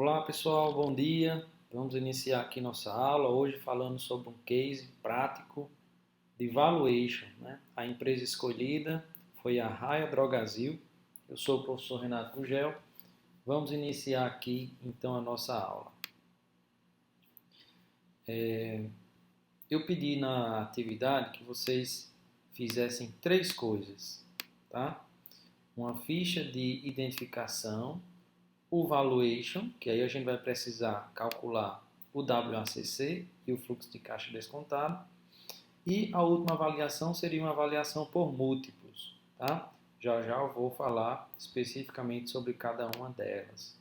Olá pessoal, bom dia. Vamos iniciar aqui nossa aula hoje falando sobre um case prático de valuation, né? A empresa escolhida foi a Raia Drogasil. Eu sou o professor Renato Gugel. Vamos iniciar aqui então a nossa aula. Eu pedi na atividade que vocês fizessem três coisas, tá? Uma ficha de identificação, o valuation, que aí a gente vai precisar calcular o WACC e o fluxo de caixa descontado. E a última avaliação seria uma avaliação por múltiplos, tá? Já já eu vou falar especificamente sobre cada uma delas.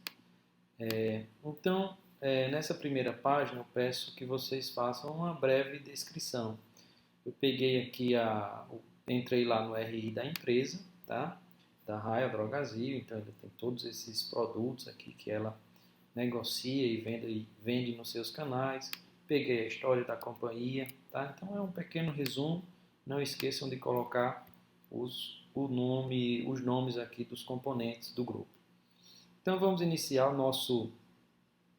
Então, nessa primeira página eu peço que vocês façam uma breve descrição. Eu peguei aqui, entrei lá no RI da empresa, tá? Da Raia Drogasil, então ele tem todos esses produtos aqui que ela negocia e vende nos seus canais. Peguei a história da companhia, tá? Então é um pequeno resumo. Não esqueçam de colocar os nomes aqui dos componentes do grupo. Então vamos iniciar o nosso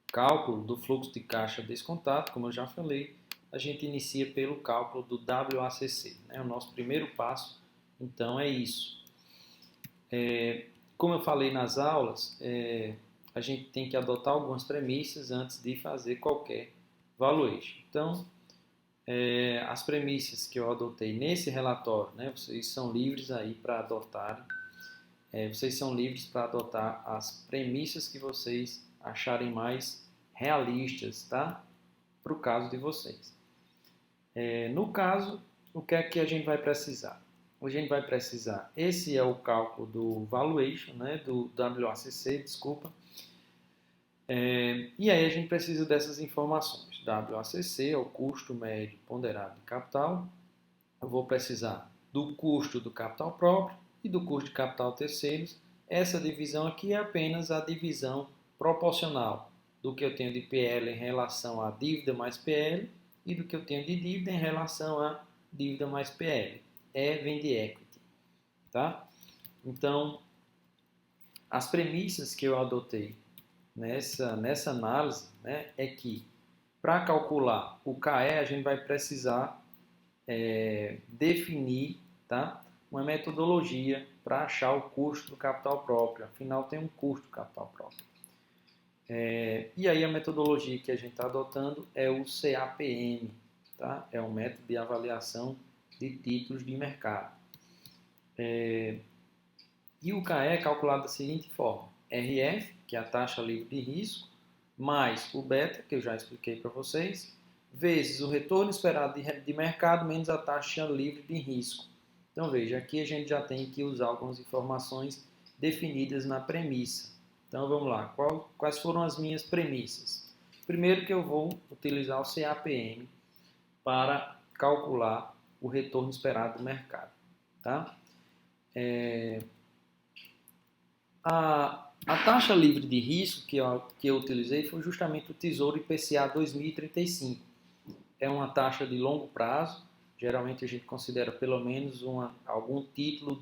cálculo do fluxo de caixa descontado. Como eu já falei, a gente inicia pelo cálculo do WACC, né? O nosso primeiro passo, então, é isso. Como eu falei nas aulas, a gente tem que adotar algumas premissas antes de fazer qualquer valuation. Então, as premissas que eu adotei nesse relatório, né, vocês são livres aí para adotarem, vocês são livres para adotar as premissas que vocês acharem mais realistas, tá? Para o caso de vocês. No caso, o que é que a gente vai precisar? A gente vai precisar, esse é o cálculo do valuation, né, do WACC, desculpa. E aí a gente precisa dessas informações. WACC é o custo médio ponderado de capital. Eu vou precisar do custo do capital próprio e do custo de capital terceiros. Essa divisão aqui é apenas a divisão proporcional do que eu tenho de PL em relação à dívida mais PL e do que eu tenho de dívida em relação à dívida mais PL. Vem de equity, tá? Então, as premissas que eu adotei nessa análise, né, é que para calcular o KE a gente vai precisar definir, tá, uma metodologia para achar o custo do capital próprio. Afinal, tem um custo do capital próprio. E aí a metodologia que a gente está adotando é o CAPM, tá? É um método de avaliação de títulos de mercado. E o KE é calculado da seguinte forma: RF, que é a taxa livre de risco, mais o beta, que eu já expliquei para vocês, vezes o retorno esperado de mercado menos a taxa livre de risco. Então veja, aqui a gente já tem que usar algumas informações definidas na premissa. Então vamos lá, quais foram as minhas premissas? Primeiro que eu vou utilizar o CAPM para calcular o retorno esperado do mercado. Tá? A taxa livre de risco que eu utilizei foi justamente o Tesouro IPCA 2035. É uma taxa de longo prazo, geralmente a gente considera pelo menos algum título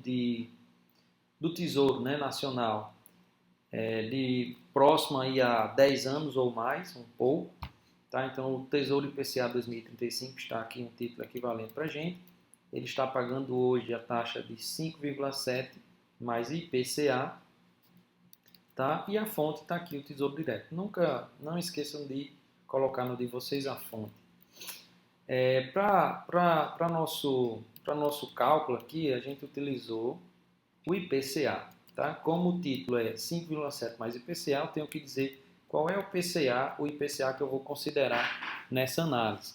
do Tesouro, né, Nacional, de próximo aí a 10 anos ou mais, um pouco. Tá? Então o Tesouro IPCA 2035 está aqui um título equivalente para a gente. Ele está pagando hoje a taxa de 5,7 mais IPCA. Tá? E a fonte está aqui, o Tesouro Direto. Não esqueçam de colocar no de vocês a fonte. Para nosso cálculo aqui, a gente utilizou o IPCA. Tá? Como o título é 5,7 mais IPCA, eu tenho que dizer qual é o IPCA que eu vou considerar nessa análise.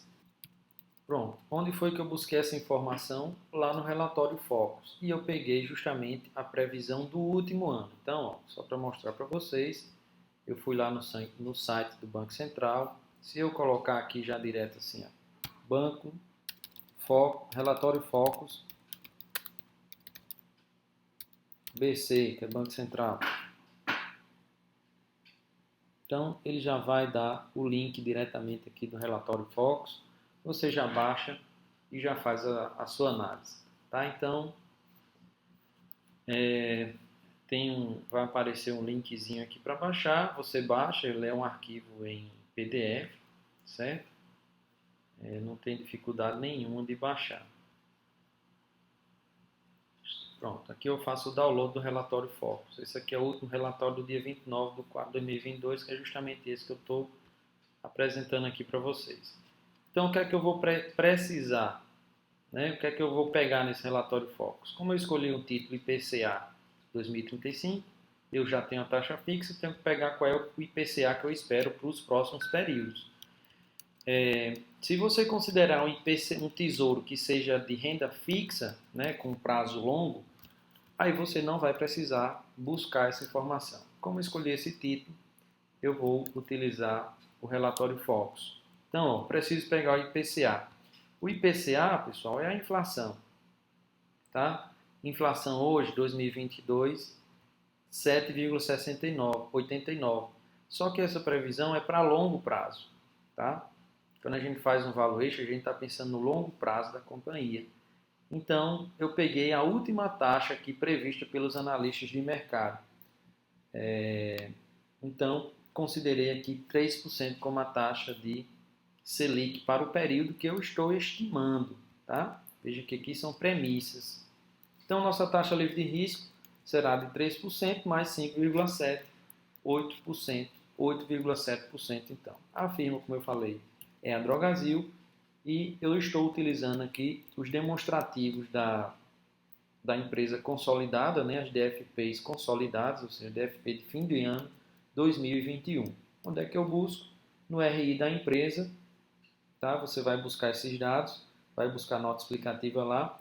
Pronto, onde foi que eu busquei essa informação? Lá no relatório Focus. E eu peguei justamente a previsão do último ano. Então, ó, só para mostrar para vocês, eu fui lá no site do Banco Central. Se eu colocar aqui já direto assim, ó, relatório Focus, BC, que é Banco Central. Então, ele já vai dar o link diretamente aqui do relatório Focus. Você já baixa e já faz a sua análise. Tá? Então, vai aparecer um linkzinho aqui para baixar. Você baixa, ele é um arquivo em PDF, certo? Não tem dificuldade nenhuma de baixar. Pronto, aqui eu faço o download do relatório Focus. Esse aqui é o último relatório do dia 29/4/2022, que é justamente esse que eu estou apresentando aqui para vocês. Então, o que é que eu vou precisar? Né? O que é que eu vou pegar nesse relatório Focus? Como eu escolhi o título IPCA 2035, eu já tenho a taxa fixa, tenho que pegar qual é o IPCA que eu espero para os próximos períodos. Se você considerar um tesouro que seja de renda fixa, né, com prazo longo, aí você não vai precisar buscar essa informação. Como eu escolhi esse título, eu vou utilizar o relatório Focus. Então, preciso pegar o IPCA. O IPCA, pessoal, é a inflação. Tá? Inflação hoje, 2022, 7,69, 89. Só que essa previsão é para longo prazo. Tá? Quando a gente faz um valuation, a gente está pensando no longo prazo da companhia. Então, eu peguei a última taxa aqui prevista pelos analistas de mercado. Então, considerei aqui 3% como a taxa de Selic para o período que eu estou estimando. Tá? Veja que aqui são premissas. Então, nossa taxa livre de risco será de 3% mais 5,7%, 8%, 8,7% então. A firma, como eu falei, é a Drogasil e eu estou utilizando aqui os demonstrativos da empresa consolidada, né, as DFPs consolidadas, ou seja, DFP de fim de ano 2021. Onde é que eu busco? No RI da empresa, tá? Você vai buscar esses dados, vai buscar a nota explicativa lá,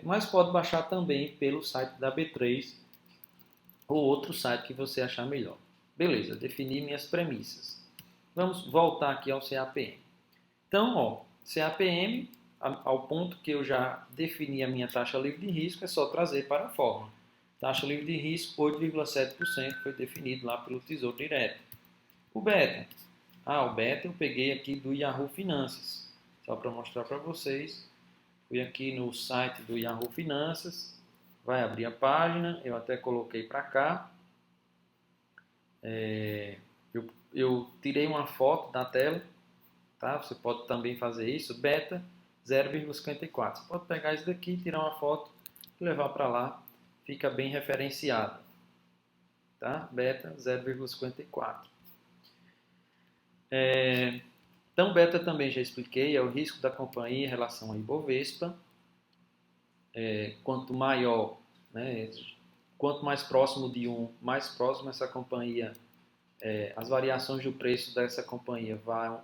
mas pode baixar também pelo site da B3 ou outro site que você achar melhor. Beleza, defini minhas premissas. Vamos voltar aqui ao CAPM. Então, ó, CAPM, ao ponto que eu já defini a minha taxa livre de risco, é só trazer para a fórmula. Taxa livre de risco, 8,7% foi definido lá pelo Tesouro Direto. O beta. O beta eu peguei aqui do Yahoo Finanças. Só para mostrar para vocês. Fui aqui no site do Yahoo Finanças. Vai abrir a página. Eu até coloquei para cá. Eu tirei uma foto da tela. Tá? Você pode também fazer isso. Beta 0,54. Você pode pegar isso daqui, tirar uma foto e levar para lá. Fica bem referenciado. Tá? Beta 0,54. Então, beta também já expliquei, é o risco da companhia em relação ao Ibovespa. Quanto maior, né, quanto mais próximo de 1, mais próximo essa companhia, as variações do preço dessa companhia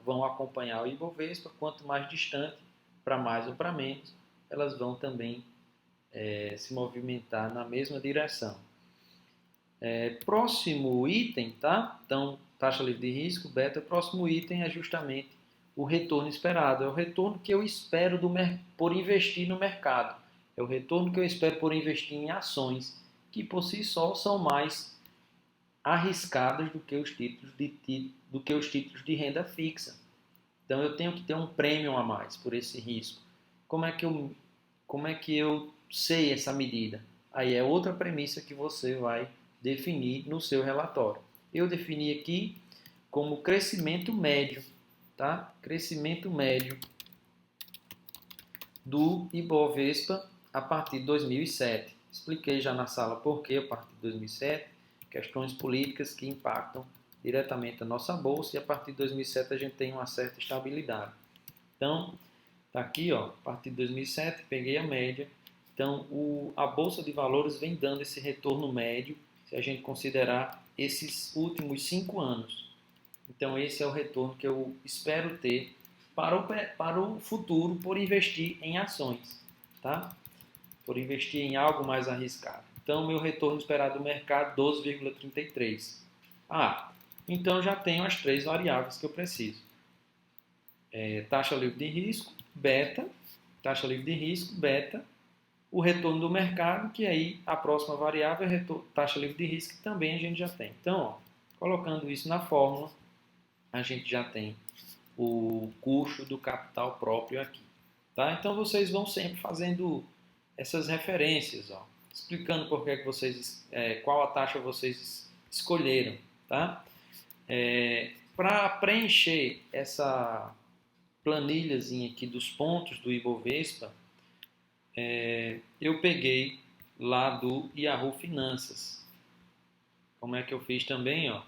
vão acompanhar o Ibovespa. Quanto mais distante, para mais ou para menos, elas vão também se movimentar na mesma direção. Próximo item, tá? Então, taxa livre de risco, beta. Próximo item é justamente o retorno esperado. É o retorno que eu espero por investir no mercado. É o retorno que eu espero por investir em ações, que por si só são mais arriscadas do que os títulos de renda fixa. Então, eu tenho que ter um prêmio a mais por esse risco. Como é que eu sei essa medida? Aí é outra premissa que você vai definir no seu relatório. Eu defini aqui como crescimento médio, tá? Crescimento médio do Ibovespa a partir de 2007. Expliquei já na sala por que a partir de 2007, questões políticas que impactam diretamente a nossa bolsa, e a partir de 2007 a gente tem uma certa estabilidade. Então, tá aqui, ó, a partir de 2007 peguei a média. Então, a bolsa de valores vem dando esse retorno médio, se a gente considerar esses últimos 5 anos. Então, esse é o retorno que eu espero ter para o futuro por investir em ações, tá? Por investir em algo mais arriscado. Então, meu retorno esperado do mercado, 12,33. Então já tenho as 3 variáveis que eu preciso. Taxa livre de risco, beta, taxa livre de risco, beta, o retorno do mercado, que aí a próxima variável é taxa livre de risco, que também a gente já tem. Então, ó, colocando isso na fórmula, a gente já tem o custo do capital próprio aqui. Tá? Então, vocês vão sempre fazendo essas referências. Ó. explicando por que vocês, qual a taxa vocês escolheram, tá? Para preencher essa planilhazinha aqui dos pontos do Ibovespa, eu peguei lá do Yahoo Finanças. Como é que eu fiz também, ó?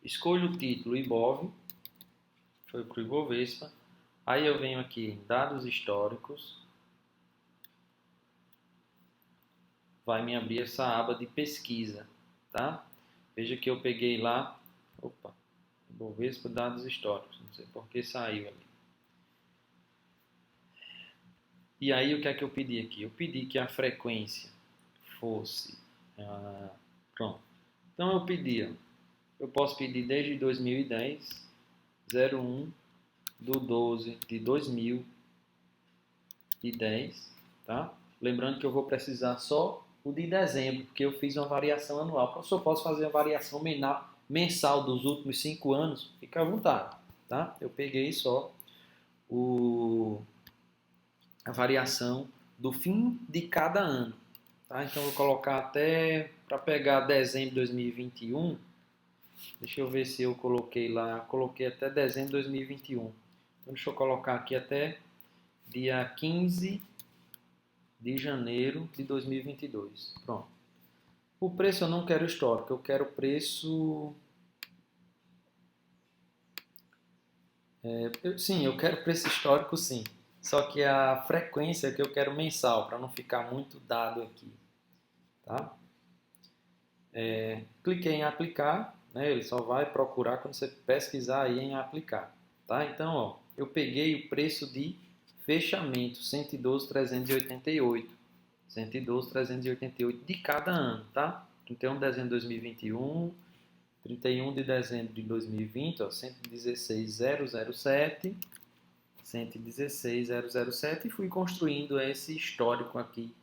Escolho o título Ibov, foi para o Ibovespa. Aí eu venho aqui em dados históricos, vai me abrir essa aba de pesquisa, tá? Veja que eu peguei lá, Ibovespa dados históricos, não sei por que saiu ali. E aí o que é que eu pedi aqui? Eu pedi que a frequência fosse, pronto. Então eu posso pedir desde 2010, 01 do 12 de 2010, tá? Lembrando que eu vou precisar só o de dezembro, porque eu fiz uma variação anual. Eu só posso fazer a variação mensal dos últimos 5 anos, fica à vontade, tá? Eu peguei só a variação do fim de cada ano, tá? Então eu vou colocar até, para pegar dezembro de 2021, deixa eu ver se eu coloquei lá, coloquei até dezembro de 2021. Então deixa eu colocar aqui até dia 15 de janeiro de 2022. Pronto. O preço eu não quero histórico, eu quero preço... sim, eu quero preço histórico sim. Só que a frequência que eu quero mensal, para não ficar muito dado aqui. Tá? Cliquei em aplicar, né? Ele só vai procurar quando você pesquisar aí em aplicar. Tá? Então, ó, eu peguei o preço de fechamento, 112.388. 112.388 de cada ano, tá? 31 de dezembro de 2021, 31 de dezembro de 2020, ó, 116.007, 116.007 e fui construindo esse histórico aqui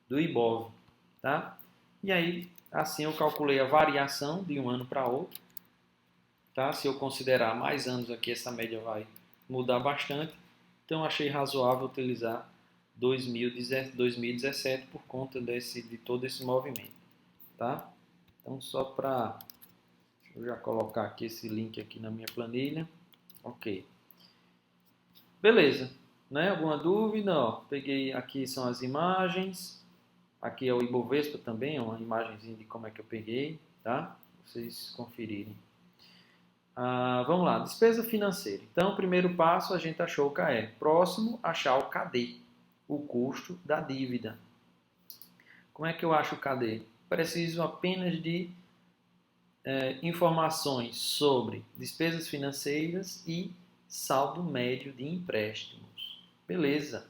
do Ibov, tá? E aí, assim eu calculei a variação de um ano para outro, tá? Se eu considerar mais anos aqui, essa média vai mudar bastante, então achei razoável utilizar 2017 por conta de todo esse movimento, tá? Então só para eu já colocar aqui esse link aqui na minha planilha, ok? Beleza, né? Alguma dúvida? Ó, peguei aqui são as imagens, aqui é o Ibovespa também, uma imagenzinha de como é que eu peguei, tá? Vocês conferirem. Vamos lá, despesa financeira. Então, o primeiro passo a gente achou o KE. Próximo, achar o KD, o custo da dívida. Como é que eu acho o KD? Preciso apenas de informações sobre despesas financeiras e saldo médio de empréstimos. Beleza.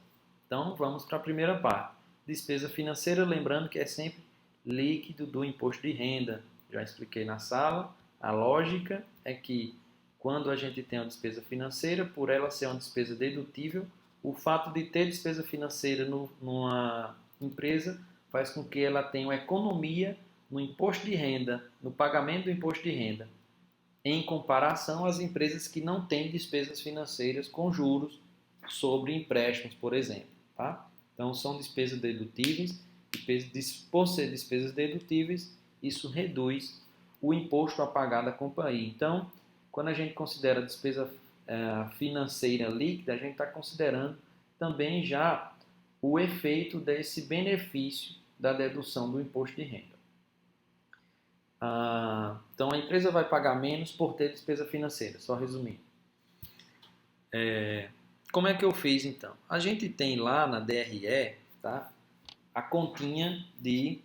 Então, vamos para a primeira parte. Despesa financeira, lembrando que é sempre líquido do imposto de renda. Já expliquei na sala. A lógica é que quando a gente tem uma despesa financeira, por ela ser uma despesa dedutível, o fato de ter despesa financeira numa empresa faz com que ela tenha uma economia no imposto de renda, no pagamento do imposto de renda, em comparação às empresas que não têm despesas financeiras com juros sobre empréstimos, por exemplo. Tá? Então, são despesas dedutíveis, e por ser despesas dedutíveis, isso reduz o imposto a pagar da companhia. Então, quando a gente considera despesa financeira líquida, a gente está considerando também já o efeito desse benefício da dedução do imposto de renda. Então, a empresa vai pagar menos por ter despesa financeira, só resumindo. Como é que eu fiz, então? A gente tem lá na DRE, tá, a continha de...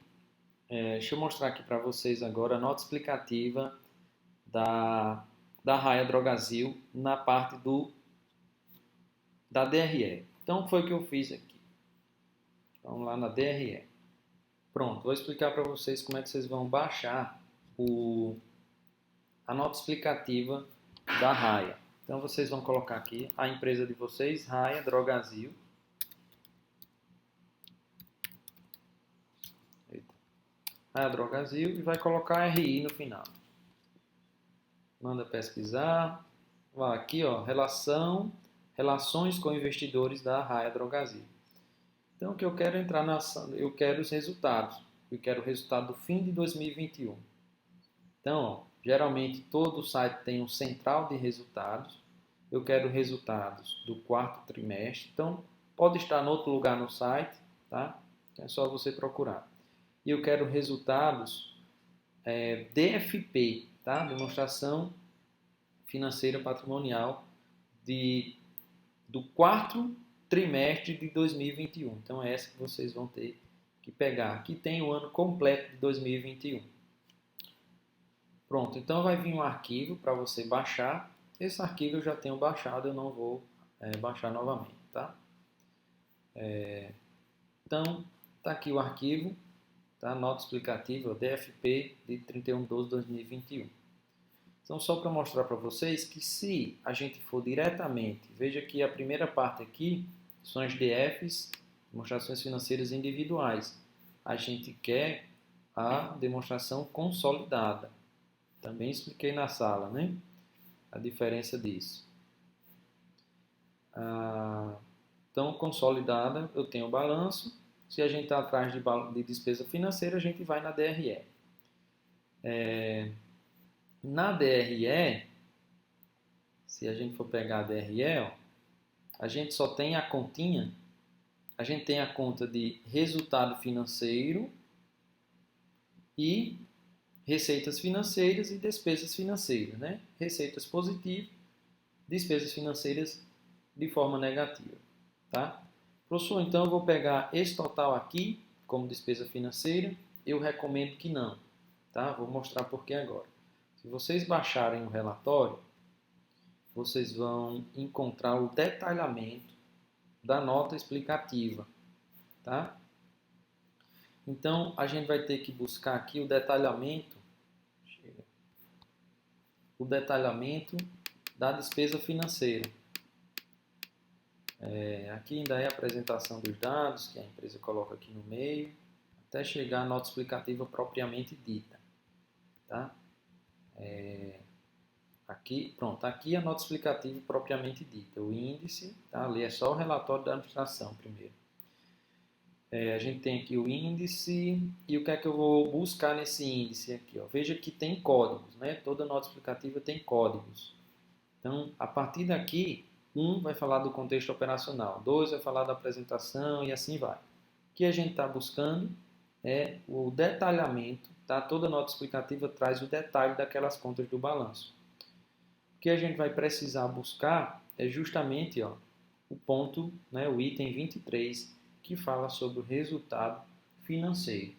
deixa eu mostrar aqui para vocês agora a nota explicativa da Raia Drogasil na parte da DRE. Então, foi o que eu fiz aqui. Vamos lá na DRE. Pronto, vou explicar para vocês como é que vocês vão baixar a nota explicativa da Raia. Então, vocês vão colocar aqui a empresa de vocês, Raia Drogasil. Raia Drogasil e vai colocar RI no final. Manda pesquisar. Vai aqui, ó, relações com investidores da Raia Drogasil. Então, o que eu quero eu quero os resultados. Eu quero o resultado do fim de 2021. Então, ó, geralmente todo site tem um central de resultados. Eu quero resultados do quarto trimestre. Então, pode estar em outro lugar no site, tá? Então, é só você procurar. E eu quero resultados DFP, tá? Demonstração financeira patrimonial do quarto trimestre de 2021. Então, é essa que vocês vão ter que pegar. Aqui tem o ano completo de 2021. Pronto, então vai vir um arquivo para você baixar. Esse arquivo eu já tenho baixado, eu não vou baixar novamente, tá? Então, tá aqui o arquivo, tá? Nota explicativa, DFP de 31/12/2021. Então, só para mostrar para vocês que se a gente for diretamente, veja que a primeira parte aqui são as DFs, demonstrações financeiras individuais. A gente quer a demonstração consolidada. Também expliquei na sala, né? A diferença disso. Então, consolidada, eu tenho o balanço. Se a gente está atrás de despesa financeira, a gente vai na DRE. Na DRE, se a gente for pegar a DRE, ó, a gente só tem a continha, a gente tem a conta de resultado financeiro e receitas financeiras e despesas financeiras, né? Receitas positivas, despesas financeiras de forma negativa, tá? Professor, então eu vou pegar esse total aqui como despesa financeira, eu recomendo que não, tá? Vou mostrar por que agora. Se vocês baixarem o relatório, vocês vão encontrar o detalhamento da nota explicativa, tá? Então, a gente vai ter que buscar aqui o detalhamento da despesa financeira. Aqui ainda é a apresentação dos dados, que a empresa coloca aqui no meio, até chegar à nota explicativa propriamente dita, tá? Aqui, pronto, aqui a nota explicativa propriamente dita, o índice, tá? Ali é só o relatório da administração primeiro. A gente tem aqui o índice, e o que é que eu vou buscar nesse índice aqui? Ó? Veja que tem códigos, né? Toda nota explicativa tem códigos. Então, a partir daqui, 1 vai falar do contexto operacional, 2 vai falar da apresentação e assim vai. O que a gente está buscando é o detalhamento, tá? Toda nota explicativa traz o detalhe daquelas contas do balanço. O que a gente vai precisar buscar é justamente o ponto, né, o item 23, que fala sobre o resultado financeiro.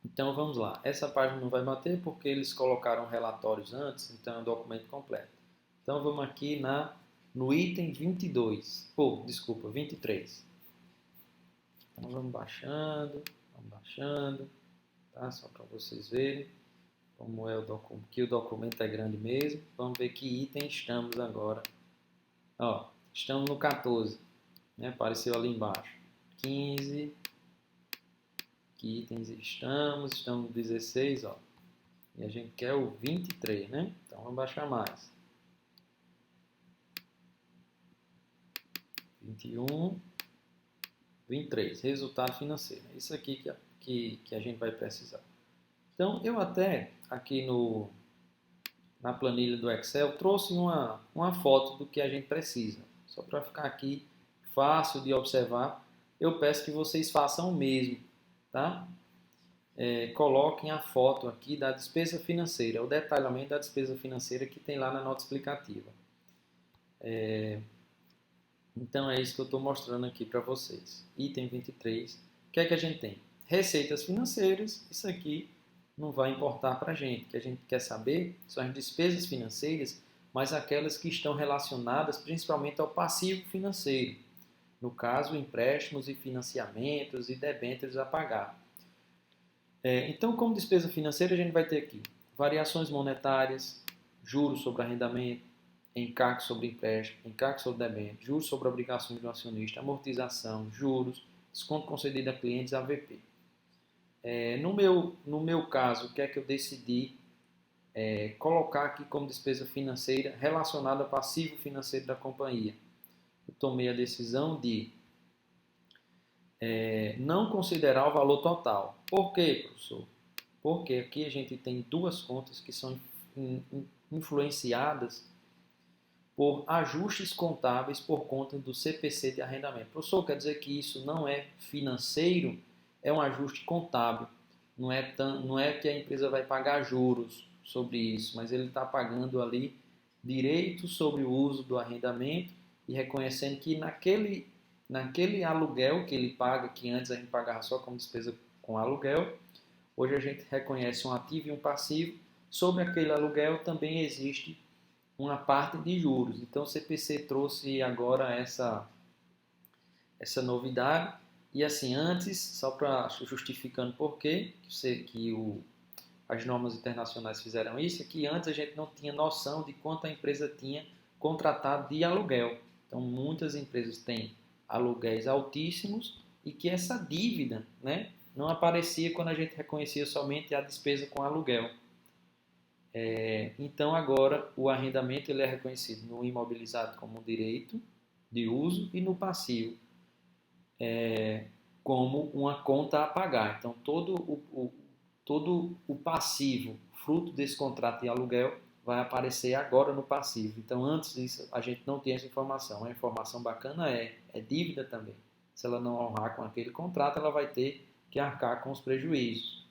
Então vamos lá, essa página não vai bater porque eles colocaram relatórios antes, então é um documento completo. Então vamos aqui no item 23. Então vamos baixando, tá? Só para vocês verem como é o documento, que o documento é grande mesmo. Vamos ver que item estamos agora. Ó, estamos no 14, né? Apareceu ali embaixo. 15, que itens estamos no 16, ó. E a gente quer o 23, né? Então vamos baixar mais. 21, 23, resultado financeiro. Isso aqui que a gente vai precisar. Então, eu até aqui na planilha do Excel trouxe uma foto do que a gente precisa. Só para ficar aqui fácil de observar, eu peço que vocês façam o mesmo, tá? Coloquem a foto aqui da despesa financeira, o detalhamento da despesa financeira que tem lá na nota explicativa. Então é isso que eu estou mostrando aqui para vocês. Item 23. O que é que a gente tem? Receitas financeiras, isso aqui não vai importar para a gente. O que a gente quer saber são as despesas financeiras, mas aquelas que estão relacionadas principalmente ao passivo financeiro. No caso, empréstimos e financiamentos e debêntures a pagar. Então, como despesa financeira, a gente vai ter aqui variações monetárias, juros sobre arrendamento, encargo sobre empréstimo, encargo sobre debênture, juros sobre obrigações do acionista, amortização, juros, desconto concedido a clientes, AVP. No meu caso, o que é que eu decidi colocar aqui como despesa financeira relacionada ao passivo financeiro da companhia? Eu tomei a decisão de não considerar o valor total. Por quê, professor? Porque aqui a gente tem duas contas que são influenciadas por ajustes contábeis por conta do CPC de arrendamento. Professor, quer dizer que isso não é financeiro, é um ajuste contábil. Não é que a empresa vai pagar juros sobre isso, mas ele está pagando ali direito sobre o uso do arrendamento e reconhecendo que naquele aluguel que ele paga, que antes a gente pagava só como despesa com aluguel, hoje a gente reconhece um ativo e um passivo. Sobre aquele aluguel também existe uma parte de juros. Então o CPC trouxe agora essa novidade. E assim, antes, só para justificando por quê, as normas internacionais fizeram isso, é que antes a gente não tinha noção de quanto a empresa tinha contratado de aluguel. Então muitas empresas têm aluguéis altíssimos e que essa dívida, né, não aparecia quando a gente reconhecia somente a despesa com aluguel. Então agora o arrendamento ele é reconhecido no imobilizado como um direito de uso e no passivo como uma conta a pagar. Então todo o passivo fruto desse contrato de aluguel vai aparecer agora no passivo. Então antes disso a gente não tinha essa informação. A informação bacana é dívida também. Se ela não honrar com aquele contrato, ela vai ter que arcar com os prejuízos.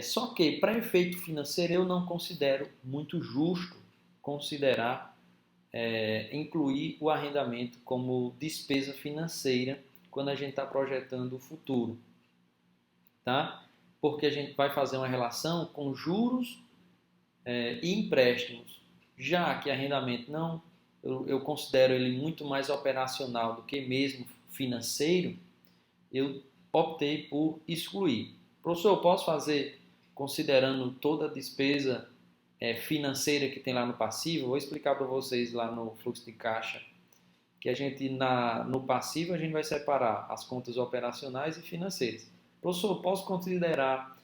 Só que, para efeito financeiro, eu não considero muito justo considerar incluir o arrendamento como despesa financeira quando a gente está projetando o futuro, tá? Porque a gente vai fazer uma relação com juros e empréstimos, já que arrendamento não, eu considero ele muito mais operacional do que mesmo financeiro, eu optei por excluir. Professor, eu posso fazer considerando toda a despesa financeira que tem lá no passivo? Eu vou explicar para vocês lá no fluxo de caixa que a gente no passivo a gente vai separar as contas operacionais e financeiras. Professor, eu posso considerar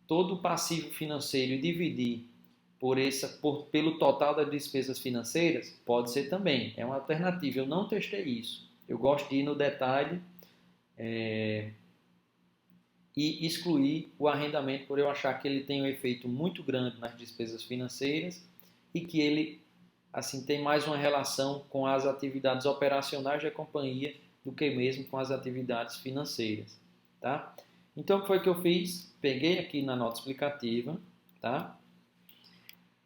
todo o passivo financeiro e dividir pelo total das despesas financeiras? Pode ser também, é uma alternativa. Eu não testei isso. Eu gosto de ir no detalhe e excluir o arrendamento por eu achar que ele tem um efeito muito grande nas despesas financeiras e que ele assim tem mais uma relação com as atividades operacionais da companhia do que mesmo com as atividades financeiras, tá? Então o que foi que eu fiz? Peguei aqui na nota explicativa, tá?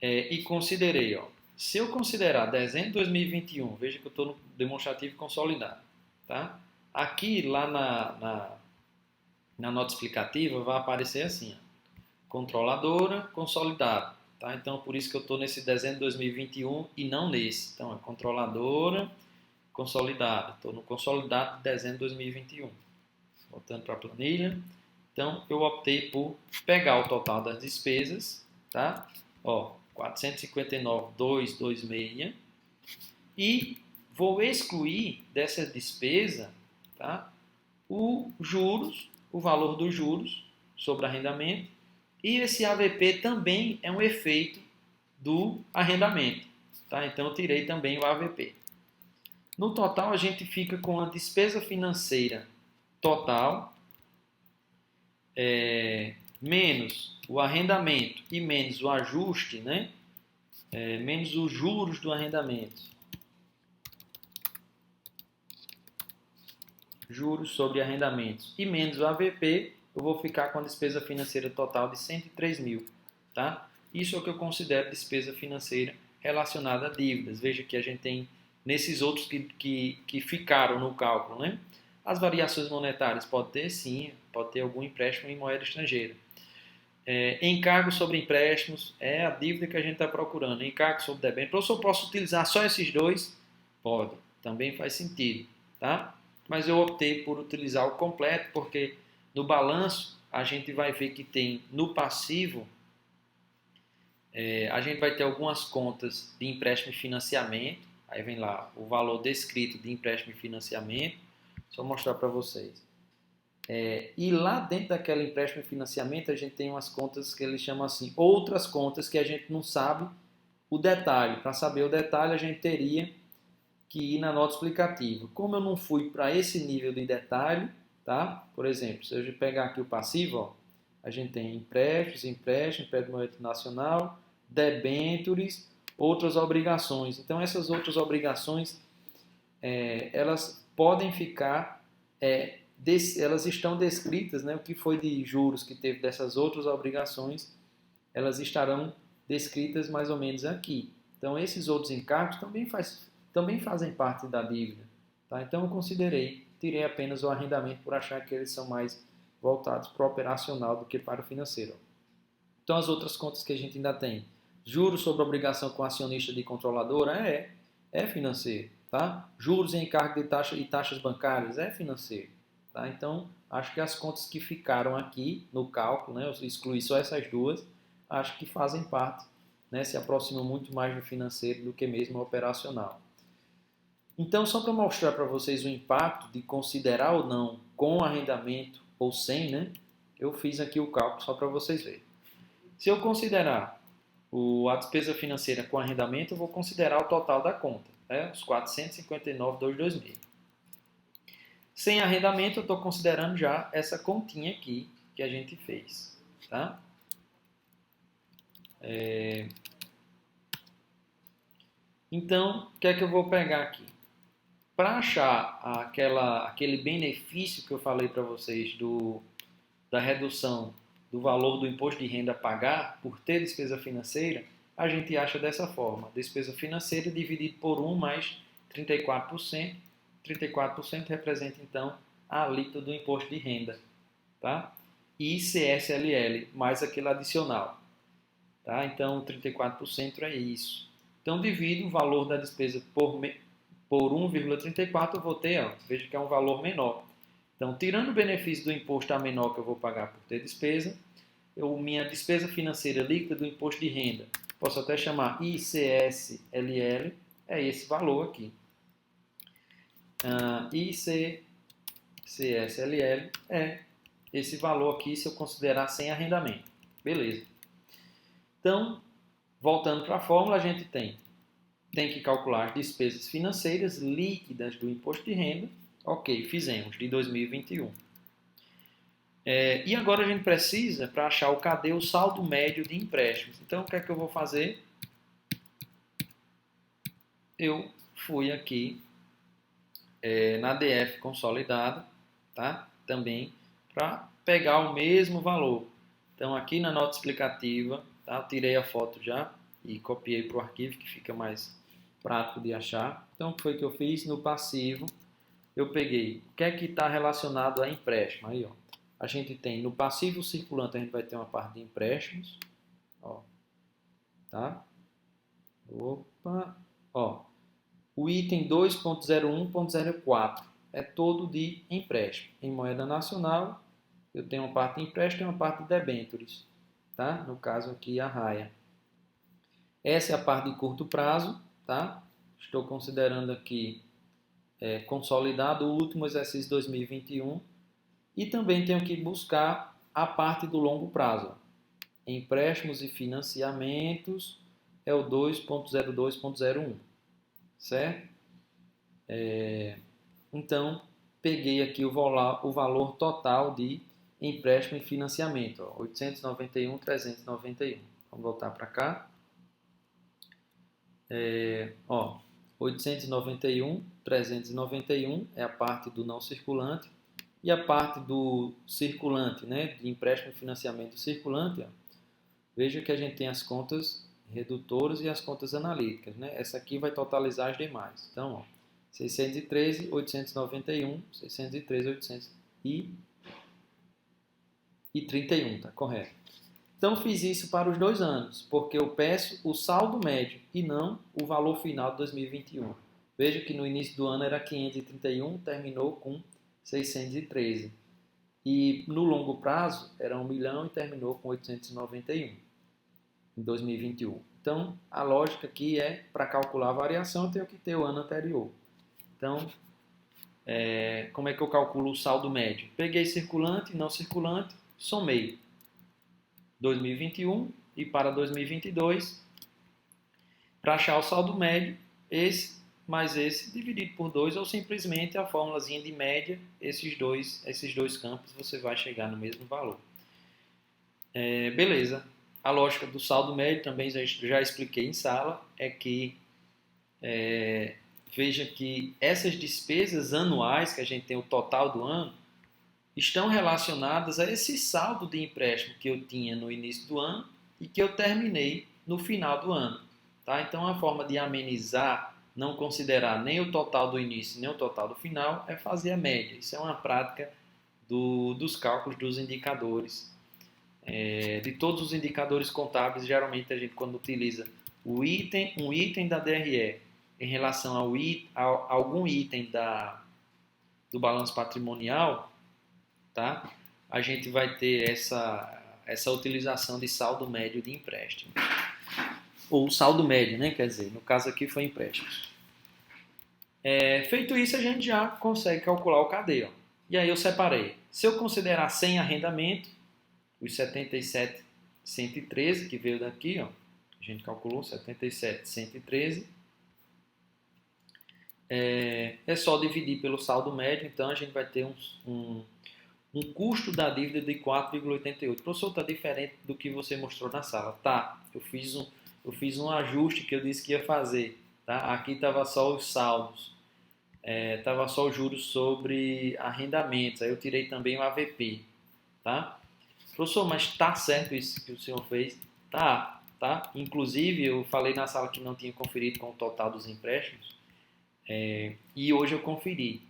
E considerei, ó, se eu considerar dezembro de 2021, veja que eu estou no demonstrativo consolidado, tá? Aqui lá na nota explicativa vai aparecer assim, ó, controladora, consolidado. Tá? Então, por isso que eu estou nesse dezembro de 2021 e não nesse. Então, é controladora, consolidada. Estou no consolidado de dezembro de 2021. Voltando para a planilha. Então, eu optei por pegar o total das despesas, tá? Ó, 459.226 e vou excluir dessa despesa, tá? O valor dos juros sobre arrendamento, e esse AVP também é um efeito do arrendamento, tá? Então eu tirei também o AVP. No total a gente fica com a despesa financeira total menos o arrendamento e menos o ajuste, né? Menos os juros do arrendamento. Juros sobre arrendamentos e menos o AVP, eu vou ficar com a despesa financeira total de 103 mil. Tá? Isso é o que eu considero despesa financeira relacionada a dívidas. Veja que a gente tem nesses outros que ficaram no cálculo. Né? As variações monetárias pode ter sim, pode ter algum empréstimo em moeda estrangeira. Encargo sobre empréstimos é a dívida que a gente está procurando. Encargo sobre debênture. Professor, posso utilizar só esses dois? Pode, também faz sentido. Tá? Mas eu optei por utilizar o completo, porque no balanço a gente vai ver que tem no passivo, a gente vai ter algumas contas de empréstimo e financiamento, aí vem lá o valor descrito de empréstimo e financiamento, só mostrar para vocês. E lá dentro daquela empréstimo e financiamento a gente tem umas contas que eles chamam assim, outras contas que a gente não sabe o detalhe. Para saber o detalhe a gente teria que ir na nota explicativa. Como eu não fui para esse nível de detalhe, tá? Por exemplo, se eu pegar aqui o passivo, ó, a gente tem empréstimos, empréstimo internacional, debêntures, outras obrigações. Então, essas outras obrigações, elas podem ficar, elas estão descritas, né? O que foi de juros que teve dessas outras obrigações, elas estarão descritas mais ou menos aqui. Então, esses outros encargos também fazem parte da dívida. Tá? Então, eu tirei apenas o arrendamento por achar que eles são mais voltados para o operacional do que para o financeiro. Então, as outras contas que a gente ainda tem, juros sobre obrigação com acionista de controladora, é financeiro. Tá? Juros em encargo de taxa e taxas bancárias, é financeiro. Tá? Então, acho que as contas que ficaram aqui no cálculo, né, eu excluí só essas duas, acho que fazem parte, né, se aproximam muito mais do financeiro do que mesmo operacional. Então, só para mostrar para vocês o impacto de considerar ou não com arrendamento ou sem, né, eu fiz aqui o cálculo só para vocês verem. Se eu considerar a despesa financeira com arrendamento, eu vou considerar o total da conta, né, os 459.226. Sem arrendamento, eu estou considerando já essa continha aqui que a gente fez. Tá? Então, o que é que eu vou pegar aqui? Para achar aquele benefício que eu falei para vocês da redução do valor do imposto de renda a pagar por ter despesa financeira, a gente acha dessa forma. Despesa financeira dividido por 1 mais 34%. 34% representa, então, a alíquota do imposto de renda. Tá? E ICSLL, mais aquele adicional. Tá? Então, 34% é isso. Então, divido o valor da despesa por 1,34, eu vou ter, ó, veja que é um valor menor. Então, tirando o benefício do imposto a menor que eu vou pagar por ter despesa, minha despesa financeira líquida do imposto de renda, posso até chamar ICSLL, é esse valor aqui. ICSLL é esse valor aqui se eu considerar sem arrendamento. Beleza. Então, voltando para a fórmula, a gente tem que calcular despesas financeiras líquidas do imposto de renda. Ok, fizemos, de 2021. E agora a gente precisa, para achar o saldo médio de empréstimos. Então, o que é que eu vou fazer? Eu fui aqui na DF consolidada, tá? Também, para pegar o mesmo valor. Então, aqui na nota explicativa, tá? Eu tirei a foto já e copiei para o arquivo, que fica mais prático de achar. Então, o que foi que eu fiz? No passivo, eu peguei o que é que está relacionado a empréstimo. Aí, ó, a gente tem no passivo circulante, a gente vai ter uma parte de empréstimos. Ó, tá? Opa, ó. O item 2.01.04 é todo de empréstimo. Em moeda nacional, eu tenho uma parte de empréstimo e uma parte de debêntures. Tá? No caso aqui, a raia. Essa é a parte de curto prazo. Tá? Estou considerando aqui consolidado o último exercício 2021. E também tenho que buscar a parte do longo prazo. Empréstimos e financiamentos é o 2.02.01. Certo? Então, peguei aqui o valor total de empréstimo e financiamento, 891.391. Vamos voltar para cá. 891.391 é a parte do não circulante. E a parte do circulante, né, de empréstimo e financiamento circulante, ó, veja que a gente tem as contas redutoras e as contas analíticas. Né? Essa aqui vai totalizar as demais. Então, ó, 613, 891, 613, 831, tá correto. Então, fiz isso para os 2 anos, porque eu peço o saldo médio e não o valor final de 2021. Veja que no início do ano era 531, terminou com 613. E no longo prazo era 1 milhão e terminou com 891 em 2021. Então, a lógica aqui é, para calcular a variação, eu tenho que ter o ano anterior. Então, como é que eu calculo o saldo médio? Peguei circulante e não circulante, somei 2021 e para 2022. Para achar o saldo médio, esse mais esse dividido por 2, ou simplesmente a fórmulazinha de média, esses dois campos, você vai chegar no mesmo valor. Beleza. A lógica do saldo médio também já expliquei em sala, é que veja que essas despesas anuais que a gente tem o total do ano estão relacionadas a esse saldo de empréstimo que eu tinha no início do ano e que eu terminei no final do ano. Tá? Então, a forma de amenizar, não considerar nem o total do início nem o total do final, é fazer a média. Isso é uma prática dos cálculos dos indicadores. De todos os indicadores contábeis, geralmente a gente, quando utiliza um item da DRE em relação a algum item do balanço patrimonial, tá? A gente vai ter essa utilização de saldo médio de empréstimo. Ou saldo médio, né? Quer dizer, no caso aqui foi empréstimo. Feito isso, a gente já consegue calcular o KD. Ó. E aí eu separei. Se eu considerar sem arrendamento, os 77.113 que veio daqui, ó, a gente calculou 77.113. É só dividir pelo saldo médio, então a gente vai ter um custo da dívida de 4,88. Professor, está diferente do que você mostrou na sala. Tá, eu fiz um ajuste que eu disse que ia fazer. Tá? Aqui estava só os saldos, estava só os juros sobre arrendamentos, aí eu tirei também o AVP. Tá? Professor, mas está certo isso que o senhor fez? Tá. Inclusive, eu falei na sala que não tinha conferido com o total dos empréstimos, e hoje eu conferi.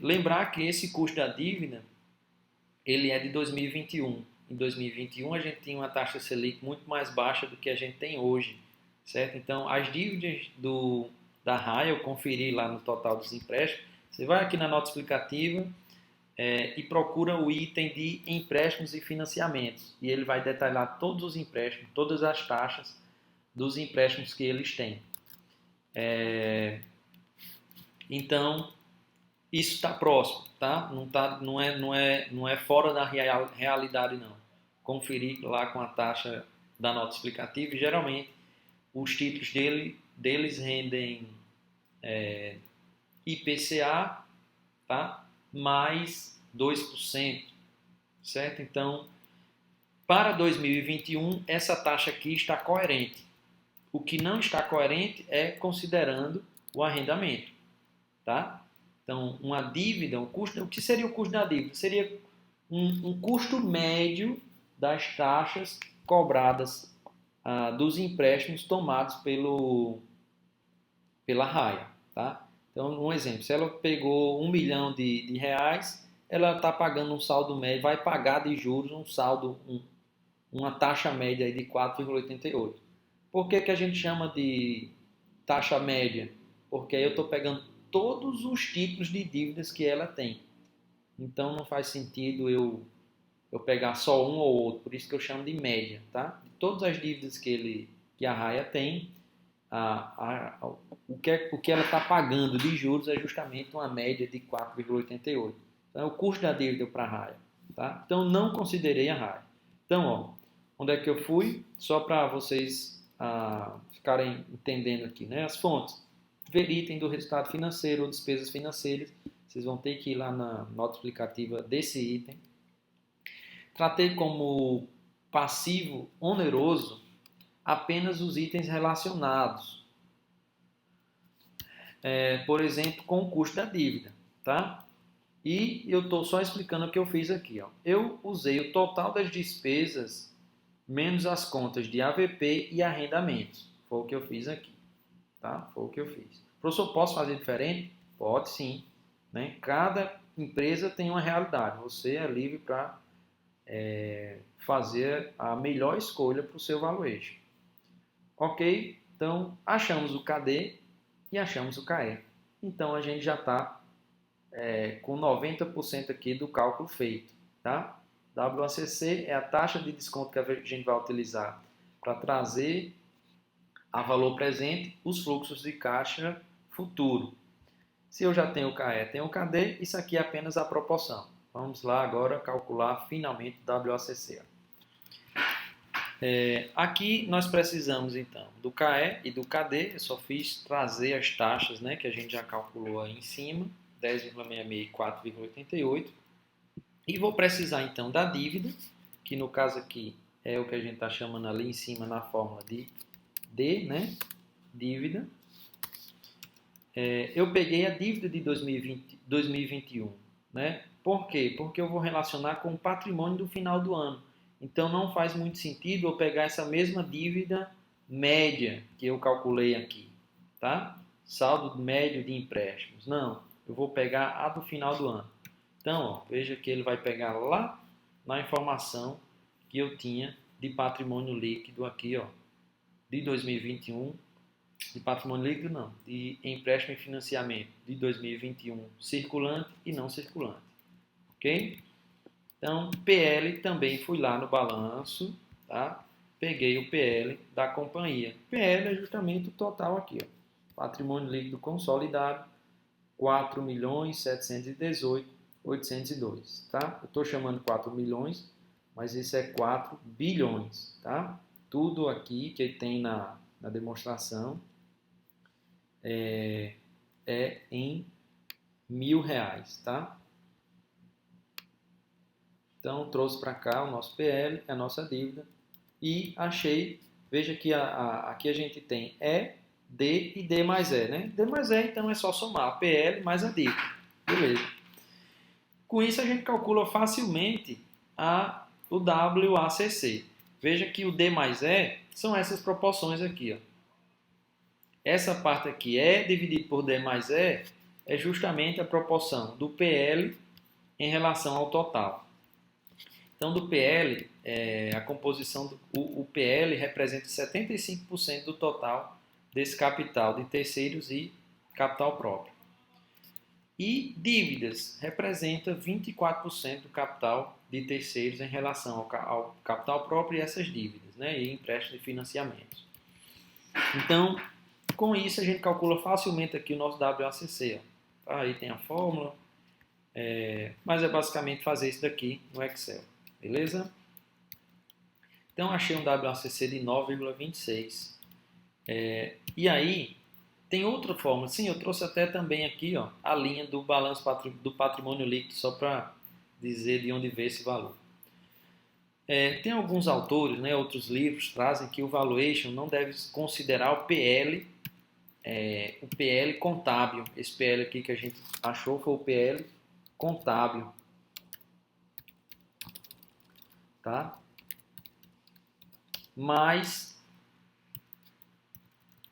Lembrar que esse custo da dívida ele é de 2021. Em 2021 a gente tinha uma taxa Selic muito mais baixa do que a gente tem hoje, certo? Então as dívidas da Raia eu conferi lá no total dos empréstimos. Você vai aqui na nota explicativa e procura o item de empréstimos e financiamentos e ele vai detalhar todos os empréstimos, todas as taxas dos empréstimos que eles têm. Então isso está próximo, tá? Não é fora da realidade, não. Conferir lá com a taxa da nota explicativa e geralmente os títulos deles rendem IPCA, tá? Mais 2%, certo? Então, para 2021, essa taxa aqui está coerente. O que não está coerente é considerando o arrendamento, tá? Então, uma dívida, o que seria o custo da dívida? Seria um custo médio das taxas cobradas dos empréstimos tomados pela Raia. Tá? Então, um exemplo, se ela pegou 1 milhão de reais, ela está pagando um saldo médio, vai pagar de juros uma taxa média de 4,88. Por que a gente chama de taxa média? Porque aí eu estou pegando todos os tipos de dívidas que ela tem. Então não faz sentido eu pegar só um ou outro, por isso que eu chamo de média, tá? De todas as dívidas que a Raia tem, o que ela está pagando de juros é justamente uma média de 4,88. Então é o custo da dívida para a Raia, tá? Então não considerei a Raia. Então, ó, onde é que eu fui? Só para vocês ficarem entendendo aqui, né? As fontes. Ver item do resultado financeiro ou despesas financeiras. Vocês vão ter que ir lá na nota explicativa desse item. Tratei como passivo oneroso apenas os itens relacionados. Por exemplo, com o custo da dívida. Tá? E eu estou só explicando o que eu fiz aqui. Ó. Eu usei o total das despesas menos as contas de AVP e arrendamentos. Foi o que eu fiz aqui. Tá? Foi o que eu fiz. Professor, posso fazer diferente? Pode sim. Né? Cada empresa tem uma realidade. Você é livre para fazer a melhor escolha para o seu valuation. Ok? Então, achamos o KD e achamos o KE. Então, a gente já está com 90% aqui do cálculo feito. Tá? WACC é a taxa de desconto que a gente vai utilizar para trazer a valor presente os fluxos de caixa futuro. Se eu já tenho o KE, tenho o KD, isso aqui é apenas a proporção. Vamos lá agora calcular finalmente o WACC. Aqui nós precisamos então do KE e do KD. Eu só fiz trazer as taxas, né, que a gente já calculou aí em cima, 10,66 e 4,88. E vou precisar então da dívida, que no caso aqui é o que a gente está chamando ali em cima na fórmula de D, né? Dívida. Eu peguei a dívida de 2021, né? Por quê? Porque eu vou relacionar com o patrimônio do final do ano. Então não faz muito sentido eu pegar essa mesma dívida média que eu calculei aqui, tá? Saldo médio de empréstimos. Não, eu vou pegar a do final do ano. Então, ó, veja que ele vai pegar lá na informação que eu tinha de patrimônio líquido aqui, ó, de 2021, de patrimônio líquido não, de empréstimo e financiamento de 2021 circulante e não circulante, ok? Então, PL também fui lá no balanço, tá? Peguei o PL da companhia. PL é justamente o total aqui, ó. Patrimônio líquido consolidado, 4.718.802, tá? Eu estou chamando 4 milhões, mas isso é 4 bilhões, tá? Tudo aqui que tem na demonstração é em R$ 1.000, tá? Então, trouxe para cá o nosso PL, a nossa dívida, e achei, veja que aqui a gente tem E, D e D mais E, né? D mais E, então é só somar PL mais a dívida. Beleza. Com isso, a gente calcula facilmente o WACC. Veja que o D mais E são essas proporções aqui, ó. Essa parte aqui, E dividido por D mais E, é justamente a proporção do PL em relação ao total. Então, do PL, a composição o PL representa 75% do total desse capital de terceiros e capital próprio. E dívidas representa 24% do capital de terceiros em relação ao capital próprio e essas dívidas, né? E empréstimos e financiamentos. Então, com isso a gente calcula facilmente aqui o nosso WACC. Ó. Aí tem a fórmula, mas é basicamente fazer isso daqui no Excel, beleza? Então, achei um WACC de 9,26. E aí, tem outra forma. Sim, eu trouxe até também aqui, ó, a linha do balanço do patrimônio líquido, só para dizer de onde veio esse valor. Tem alguns autores, né, outros livros, trazem que o valuation não deve considerar o PL contábil. Esse PL aqui que a gente achou foi o PL contábil. Tá? Mas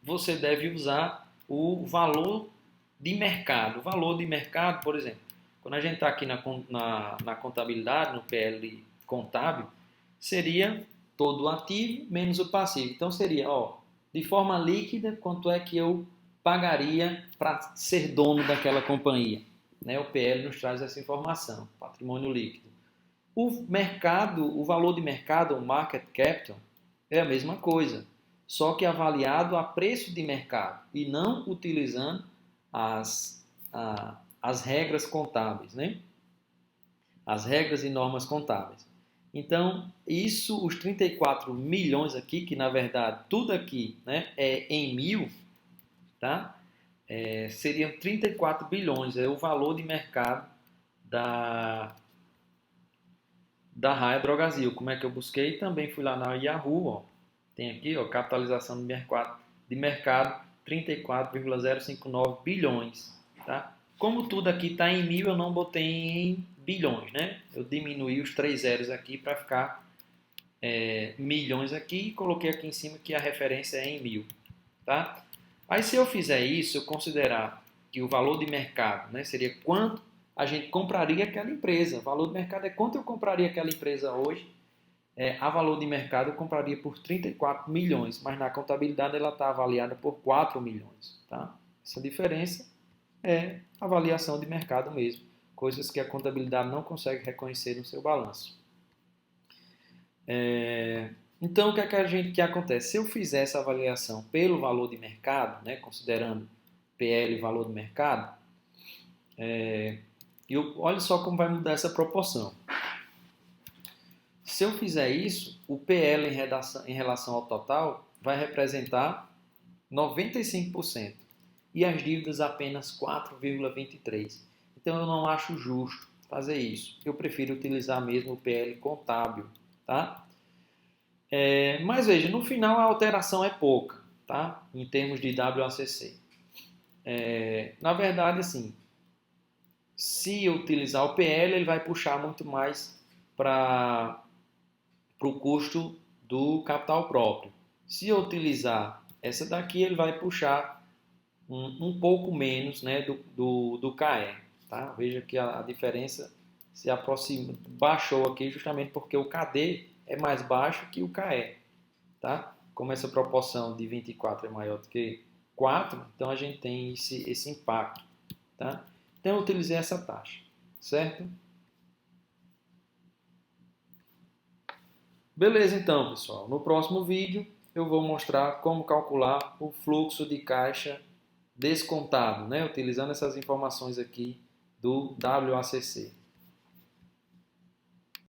você deve usar o valor de mercado. O valor de mercado, por exemplo, quando a gente está aqui na contabilidade, no PL contábil, seria todo o ativo menos o passivo. Então seria, ó, de forma líquida, quanto é que eu pagaria para ser dono daquela companhia. Né? O PL nos traz essa informação, patrimônio líquido. O mercado, o valor de mercado, o market capital, é a mesma coisa, só que avaliado a preço de mercado e não utilizando as regras contábeis, né? As regras e normas contábeis. Então, isso, os 34 milhões aqui, que na verdade tudo aqui, né, é em mil, tá? Seriam 34 bilhões, é o valor de mercado da Raia Drogasil. Como é que eu busquei? Também fui lá na Yahoo, ó. Tem aqui, ó, capitalização de mercado 34,059 bilhões, tá? Como tudo aqui está em mil, eu não botei em bilhões, né? Eu diminuí os 3 zeros aqui para ficar milhões aqui e coloquei aqui em cima que a referência é em mil, tá? Aí se eu fizer isso, eu considerar que o valor de mercado, né, seria quanto a gente compraria aquela empresa. O valor de mercado é quanto eu compraria aquela empresa hoje. A valor de mercado eu compraria por 34 milhões, mas na contabilidade ela está avaliada por 4 milhões. Tá? Essa diferença é avaliação de mercado mesmo, coisas que a contabilidade não consegue reconhecer no seu balanço. Então, o que é que acontece? Se eu fizer essa avaliação pelo valor de mercado, né, considerando PL valor de mercado, olha só como vai mudar essa proporção. Se eu fizer isso, o PL em relação ao total vai representar 95% e as dívidas apenas 4,23%. Então eu não acho justo fazer isso. Eu prefiro utilizar mesmo o PL contábil, tá? Mas veja, no final a alteração é pouca, tá? Em termos de WACC. Na verdade, assim, se eu utilizar o PL, ele vai puxar muito mais para o custo do capital próprio. Se eu utilizar essa daqui, ele vai puxar um pouco menos, né, do KE. Tá? Veja que a diferença se aproxima, baixou aqui justamente porque o KD é mais baixo que o KE. Tá? Como essa proporção de 24 é maior do que 4, então a gente tem esse impacto. Tá? Então eu utilizei essa taxa, certo? Beleza então, pessoal. No próximo vídeo eu vou mostrar como calcular o fluxo de caixa descontado, né? Utilizando essas informações aqui do WACC.